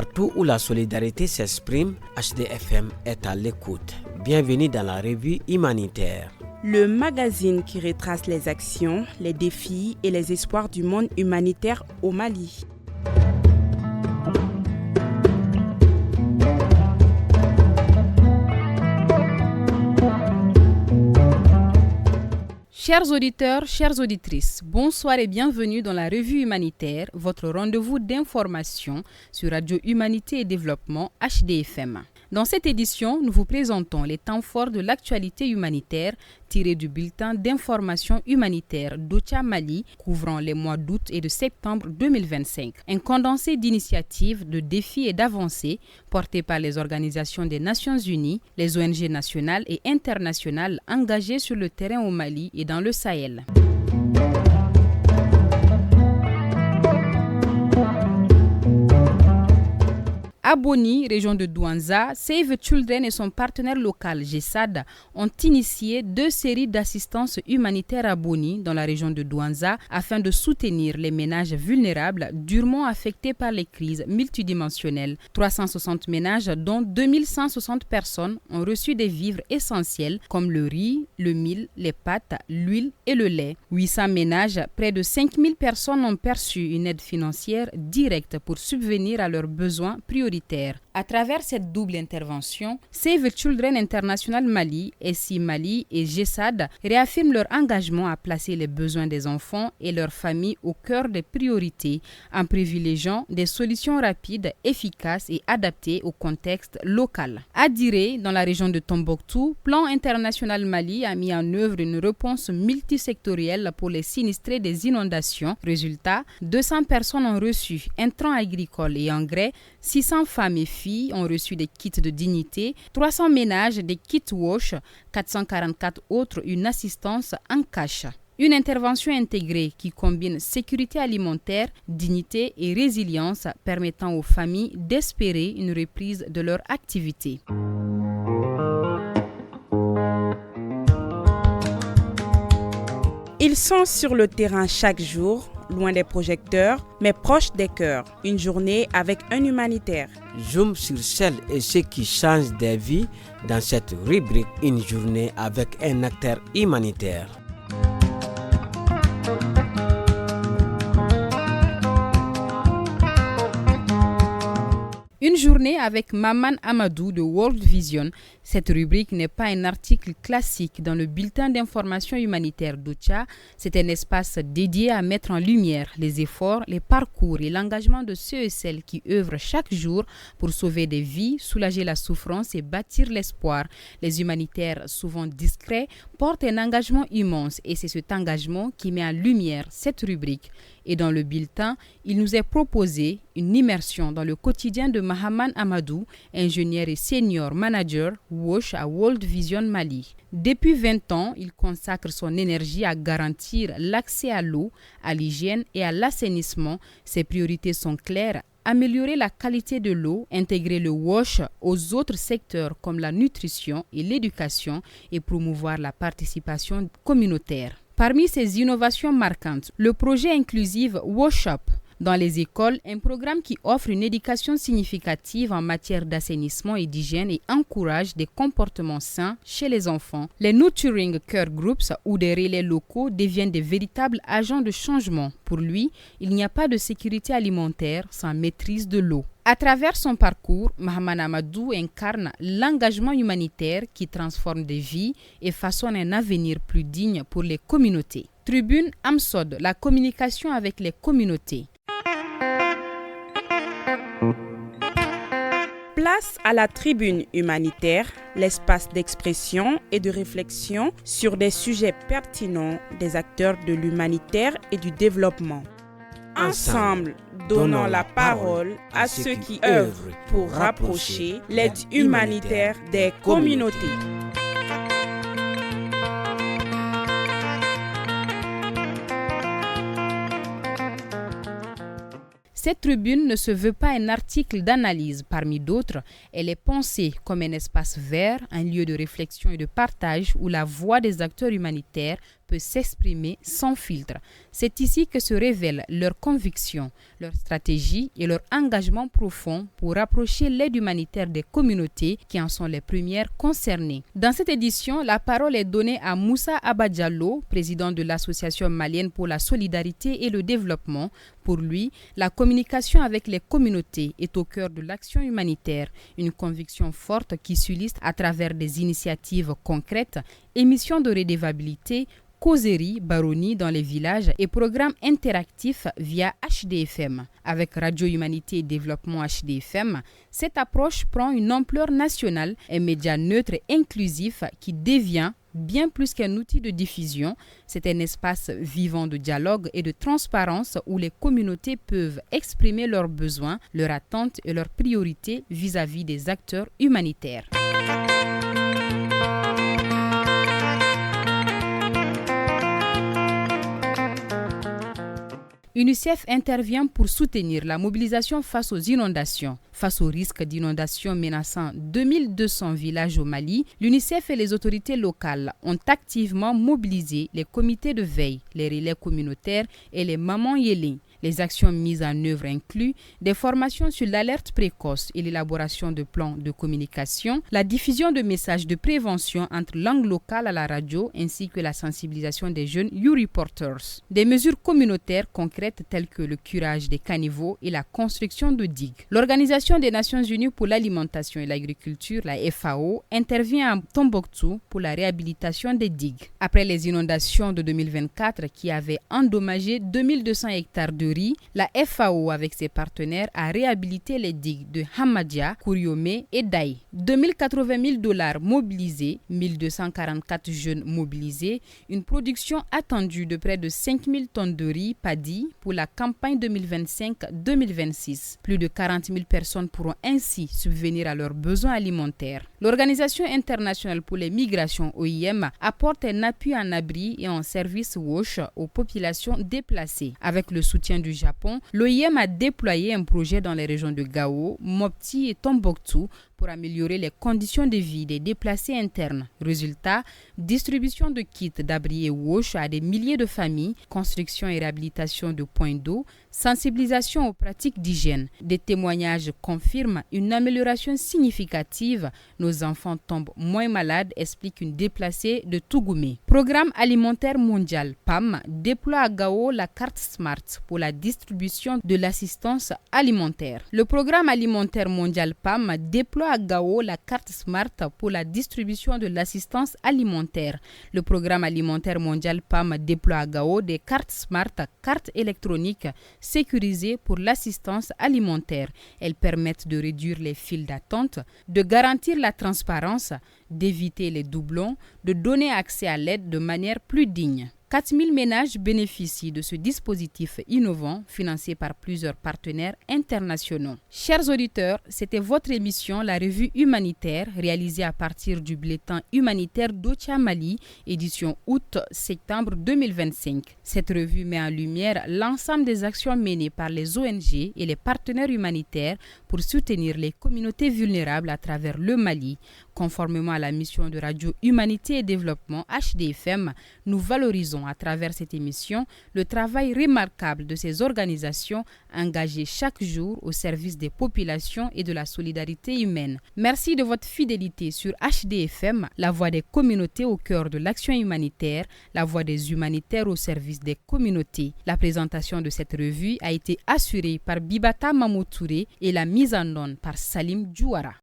Partout où la solidarité s'exprime, HDFM est à l'écoute. Bienvenue dans la revue humanitaire. Le magazine qui retrace les actions, les défis et les espoirs du monde humanitaire au Mali. Chers auditeurs, chères auditrices, bonsoir et bienvenue dans la revue humanitaire, votre rendez-vous d'information sur Radio Humanité et Développement HDFM. Dans cette édition, nous vous présentons les temps forts de l'actualité humanitaire tirés du bulletin d'information humanitaire d'Ocha Mali couvrant les mois d'août et de septembre 2025. Un condensé d'initiatives, de défis et d'avancées portés par les organisations des Nations Unies, les ONG nationales et internationales engagées sur le terrain au Mali et dans le Sahel. À Boni, région de Douanza, Save Children et son partenaire local GESAD ont initié 2 séries d'assistance humanitaire à Boni dans la région de Douanza afin de soutenir les ménages vulnérables durement affectés par les crises multidimensionnelles. 360 ménages dont 2160 personnes ont reçu des vivres essentiels comme le riz, le mil, les pâtes, l'huile et le lait. 800 ménages, près de 5000 personnes ont perçu une aide financière directe pour subvenir à leurs besoins prioritaires. À travers cette double intervention, Save Children International Mali, SI Mali et GESAD réaffirment leur engagement à placer les besoins des enfants et leurs familles au cœur des priorités en privilégiant des solutions rapides, efficaces et adaptées au contexte local. À Diré, dans la région de Tombouctou, Plan International Mali a mis en œuvre une réponse multisectorielle pour les sinistrés des inondations. Résultat, 200 personnes ont reçu intrants agricoles et engrais, 600 femmes et filles ont reçu des kits de dignité, 300 ménages des kits wash, 444 autres une assistance en cash. Une intervention intégrée qui combine sécurité alimentaire, dignité et résilience permettant aux familles d'espérer une reprise de leur activité. Ils sont sur le terrain chaque jour, loin des projecteurs, mais proches des cœurs. Une journée avec un humanitaire. Zoom sur celles et ceux qui changent des vies dans cette rubrique Une journée avec un acteur humanitaire. Une journée avec Maman Amadou de World Vision. Cette rubrique n'est pas un article classique dans le bulletin d'information humanitaire d'Ocha. C'est un espace dédié à mettre en lumière les efforts, les parcours et l'engagement de ceux et celles qui œuvrent chaque jour pour sauver des vies, soulager la souffrance et bâtir l'espoir. Les humanitaires, souvent discrets, portent un engagement immense et c'est cet engagement qui met en lumière cette rubrique. Et dans le bulletin, il nous est proposé une immersion dans le quotidien de Mahaman Amadou, ingénieur et senior manager WOSH à World Vision Mali. Depuis 20 ans, il consacre son énergie à garantir l'accès à l'eau, à l'hygiène et à l'assainissement. Ses priorités sont claires: améliorer la qualité de l'eau, intégrer le WOSH aux autres secteurs comme la nutrition et l'éducation et promouvoir la participation communautaire. Parmi ces innovations marquantes, le projet inclusif WOSH Up dans les écoles, un programme qui offre une éducation significative en matière d'assainissement et d'hygiène et encourage des comportements sains chez les enfants. Les Nurturing Care Groups ou des relais locaux deviennent des véritables agents de changement. Pour lui, il n'y a pas de sécurité alimentaire sans maîtrise de l'eau. À travers son parcours, Mahaman Amadou incarne l'engagement humanitaire qui transforme des vies et façonne un avenir plus digne pour les communautés. Tribune Amsod, la communication avec les communautés. Place à la tribune humanitaire, l'espace d'expression et de réflexion sur des sujets pertinents des acteurs de l'humanitaire et du développement. Ensemble, donnons la parole à ceux qui œuvrent pour rapprocher l'aide humanitaire des communautés. Cette tribune ne se veut pas un article d'analyse parmi d'autres, elle est pensée comme un espace vert, un lieu de réflexion et de partage où la voix des acteurs humanitaires peut s'exprimer sans filtre. C'est ici que se révèlent leurs convictions, leurs stratégies et leur engagement profond pour rapprocher l'aide humanitaire des communautés qui en sont les premières concernées. Dans cette édition, la parole est donnée à Moussa Abadjallo, président de l'Association malienne pour la solidarité et le développement. Pour lui, la communication avec les communautés est au cœur de l'action humanitaire, une conviction forte qui s'illustre à travers des initiatives concrètes, émissions de redevabilité, causeries, baronnies dans les villages et programmes interactifs via HDFM. Avec Radio Humanité et Développement HDFM, cette approche prend une ampleur nationale, un média neutre et inclusif qui devient bien plus qu'un outil de diffusion, c'est un espace vivant de dialogue et de transparence où les communautés peuvent exprimer leurs besoins, leurs attentes et leurs priorités vis-à-vis des acteurs humanitaires. UNICEF intervient pour soutenir la mobilisation face aux inondations. Face au risque d'inondation menaçant 2200 villages au Mali, l'UNICEF et les autorités locales ont activement mobilisé les comités de veille, les relais communautaires et les mamans yélin. Les actions mises en œuvre incluent des formations sur l'alerte précoce et l'élaboration de plans de communication, la diffusion de messages de prévention entre langues locales à la radio ainsi que la sensibilisation des jeunes U-Reporters. Des mesures communautaires concrètes telles que le curage des caniveaux et la construction de digues. L'Organisation des Nations Unies pour l'alimentation et l'agriculture, la FAO, intervient à Tombouctou pour la réhabilitation des digues. Après les inondations de 2024 qui avaient endommagé 2200 hectares de riz, la FAO avec ses partenaires a réhabilité les digues de Hamadia, Kouriomé et Daï. $2080 000 mobilisés, 1244 jeunes mobilisés, une production attendue de près de 5000 tonnes de riz paddy pour la campagne 2025-2026. Plus de 40 000 personnes pourront ainsi subvenir à leurs besoins alimentaires. L'Organisation internationale pour les migrations OIM apporte un appui en abri et en service WASH aux populations déplacées. Avec le soutien du Japon, l'OIM a déployé un projet dans les régions de Gao, Mopti et Tombouctou pour améliorer les conditions de vie des déplacés internes. Résultat, distribution de kits d'abri et WASH à des milliers de familles, construction et réhabilitation de points d'eau, sensibilisation aux pratiques d'hygiène. Des témoignages confirment une amélioration significative. Nos enfants tombent moins malades, explique une déplacée de Tougoumé. Programme alimentaire mondial PAM déploie à Gao la carte Smart pour la distribution de l'assistance alimentaire. Le programme alimentaire mondial PAM déploie à Gao la carte Smart pour la distribution de l'assistance alimentaire. Le programme alimentaire mondial PAM déploie à Gao des cartes Smart, cartes électroniques sécurisées pour l'assistance alimentaire. Elles permettent de réduire les files d'attente, de garantir la transparence, d'éviter les doublons, de donner accès à l'aide de manière plus digne. 4000 ménages bénéficient de ce dispositif innovant financé par plusieurs partenaires internationaux. Chers auditeurs, c'était votre émission La Revue Humanitaire réalisée à partir du bulletin humanitaire d'Ocha Mali, édition août-septembre 2025. Cette revue met en lumière l'ensemble des actions menées par les ONG et les partenaires humanitaires pour soutenir les communautés vulnérables à travers le Mali. Conformément à la mission de Radio Humanité et Développement HDFM, nous valorisons à travers cette émission le travail remarquable de ces organisations engagées chaque jour au service des populations et de la solidarité humaine. Merci de votre fidélité sur HDFM, la voix des communautés au cœur de l'action humanitaire, la voix des humanitaires au service des communautés. La présentation de cette revue a été assurée par Bibata Mamoutouré et la mise en onde par Salim Djouara.